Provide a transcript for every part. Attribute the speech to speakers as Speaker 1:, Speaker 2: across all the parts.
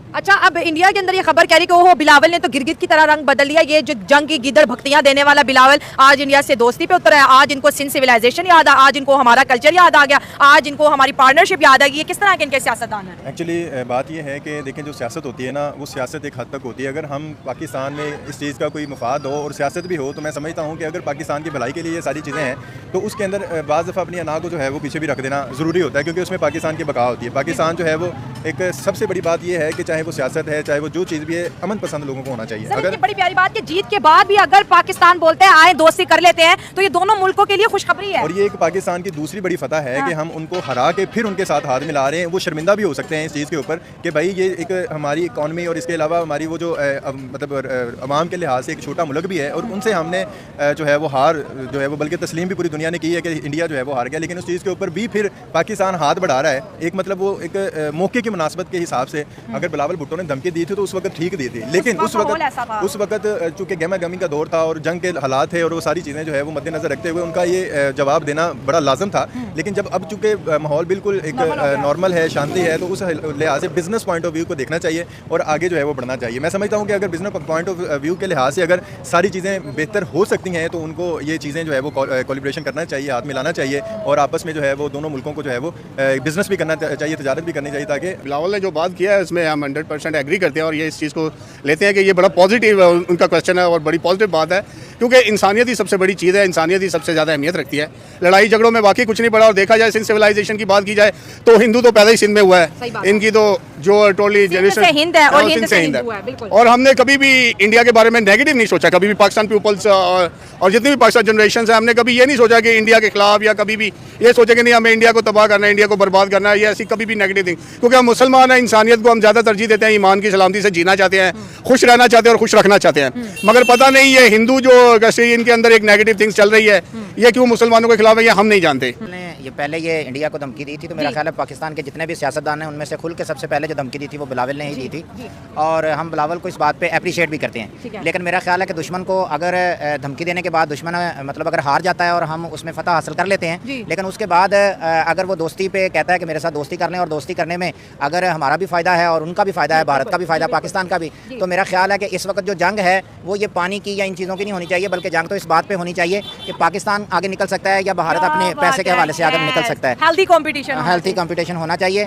Speaker 1: अच्छा, अब इंडिया के अंदर ये खबर कह रही कि ओहो बिलावल ने तो गिरगिट की तरह रंग बदल लिया। ये जो जंग की गीदड़ भक्तियां देने वाला बिलावल आज इंडिया से दोस्ती पे उतर है। आज इनको सिंध सिविलाइजेशन याद आ, आज इनको हमारा कल्चर याद आ गया, आज इनको हमारी पार्टनरशिप याद आ गई। किस तरह के इनके सियासतदान हैं?
Speaker 2: एक्चुअली बात यह है कि देखें, जो सियासत होती है ना, वो सियासत एक हद तक होती है। अगर हम पाकिस्तान में इस चीज़ का कोई मुफाद हो और सियासत भी हो, तो मैं समझता हूँ कि अगर पाकिस्तान की भलाई के लिए ये सारी चीज़ें हैं, तो उसके अंदर बाज़ दफ़ा अपनी अना को जो है वो पीछे भी रख देना ज़रूरी होता है, क्योंकि उसमें पाकिस्तान की बका होती है। पाकिस्तान जो है वो एक सबसे बड़ी बात यह है कि चाहे वो सियासत है, चाहे वो जो चीज़ भी है, अमन पसंद लोगों को होना चाहिए।
Speaker 1: अगर बड़ी प्यारी बात कि जीत के बाद भी अगर पाकिस्तान बोलते हैं आए दोस्ती कर लेते हैं, तो ये दोनों मुल्कों के लिए खुशखबरी है।
Speaker 2: और ये एक पाकिस्तान की दूसरी बड़ी फतह है कि हम उनको हरा के फिर उनके साथ हाथ मिला रहे हैं। वो शर्मिंदा भी हो सकते हैं इस चीज़ के ऊपर कि भाई ये एक हमारी इकॉनमी और इसके अलावा हमारी वो जो मतलब अवाम के लिहाज से एक छोटा मुल्क भी है, और उनसे हमने जो है वो हार जो है वो, बल्कि तस्लीम भी पूरी दुनिया ने की है कि इंडिया जो है वो हार गया। लेकिन उस चीज़ के ऊपर भी फिर पाकिस्तान हाथ बढ़ा रहा है। एक मतलब वो एक मौके की मुनासबत के हिसाब से अगर बिलावल भुट्टो ने धमकी दी थी तो उस वक्त ठीक दी थी, लेकिन उस वक्त चूँकि गहमा गहमी का दौर था और जंग के हालात थे और वो सारी चीज़ें जो है वो मद्देनजर रखते हुए उनका ये जवाब देना बड़ा लाजम था। लेकिन जब अब चूँकि माहौल बिल्कुल एक नॉर्मल है, शांति है, तो उस लिहाज से बिजनेस पॉइंट ऑफ व्यू को देखना चाहिए और आगे जो है वो बढ़ना चाहिए। मैं समझता हूँ कि अगर बिजनेस पॉइंट ऑफ व्यू के लिहाज से अगर सारी चीज़ें बेहतर हो सकती हैं, तो उनको ये चीज़ें जो है वो कोलिब्रेशन करना चाहिए, हाथ मिलाना चाहिए और आपस में जो है वो दोनों मुल्कों को जो है वो बिजनेस भी करना चाहिए, तजारत भी करनी चाहिए, ताकि
Speaker 3: बिलावल ने जो बात किया है उसमें हम 100% एग्री करते हैं और ये इस चीज़ को लेते हैं कि ये बड़ा पॉजिटिव उनका क्वेश्चन है और बड़ी पॉजिटिव बात है, क्योंकि इंसानियत ही सबसे बड़ी चीज़ है, इंसानियत ही सबसे ज़्यादा अहमियत रखती है। लड़ाई झगड़ों में बाकी कुछ नहीं पड़ा। और देखा जाए सिंध सिविलाइजेशन की बात की जाए तो हिंदू तो पैदा ही सिंध में हुआ है, इनकी तो जो टोटली जनरेशन
Speaker 1: हिंद है और
Speaker 3: सिंध से हिंद है। और हमने कभी भी इंडिया के बारे में नेगेटिव नहीं सोचा, कभी भी पाकिस्तान पीपल्स और जितनी भी पाकिस्तान जनरेशन है, हमने कभी ये नहीं सोचा कि इंडिया के खिलाफ या कभी भी ये सोचा कि नहीं हमें इंडिया को तबाह करना है, इंडिया को बर्बाद करना है, ये ऐसी कभी भी नेगेटिव थिंग। क्योंकि हम मुसलमान हैं, इंसानियत को हम ज़्यादा तरजीह देते हैं, ईमान की सलामती से जीना चाहते हैं, खुश रहना चाहते हैं और खुश रखना चाहते हैं। मगर पता नहीं ये हिंदू जो कैसे इनके अंदर एक नेगेटिव थिंग्स चल रही है, ये क्यों मुसलमानों के खिलाफ है, ये हम नहीं जानते।
Speaker 4: ये पहले ये इंडिया को धमकी दी थी, तो मेरा ख्याल है पाकिस्तान के जितने भी सियासतदान हैं उनमें से खुल के सबसे पहले जो धमकी दी थी वो बिलावल ने ही दी थी, और हम बिलावल को इस बात पे अप्रिशिएट भी करते हैं। लेकिन मेरा ख्याल है कि दुश्मन को अगर धमकी देने के बाद दुश्मन मतलब अगर हार जाता है और हम उसमें फतह हासिल कर लेते हैं, लेकिन उसके बाद अगर वो दोस्ती पे कहता है कि मेरे साथ दोस्ती कर लें और दोस्ती करने में अगर हमारा भी फ़ायदा है और उनका भी फ़ायदा है, भारत का भी फ़ायदा, पाकिस्तान का भी, तो मेरा ख्याल है कि इस वक्त जो जंग है वो ये पानी की या इन चीज़ों की नहीं होनी चाहिए, बल्कि जंग तो इस बात पे होनी चाहिए कि पाकिस्तान आगे निकल सकता है या भारत अपने पैसे के हवाले से आगे निकल सकता है। हेल्थी कंपटीशन होना चाहिए,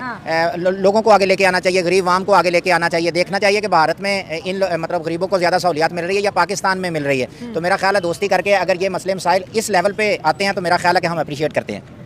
Speaker 4: लोगों को आगे लेके आना चाहिए, गरीब आवाम को आगे लेके आना चाहिए, देखना चाहिए कि भारत में इन मतलब गरीबों को ज़्यादा सहूलियात मिल रही है या पाकिस्तान में मिल रही है। तो मेरा ख्याल है दोस्ती करके अगर ये मसले मसाइल इस लेवल पे आते हैं तो मेरा ख्याल है कि हम अप्रिशिएट करते हैं।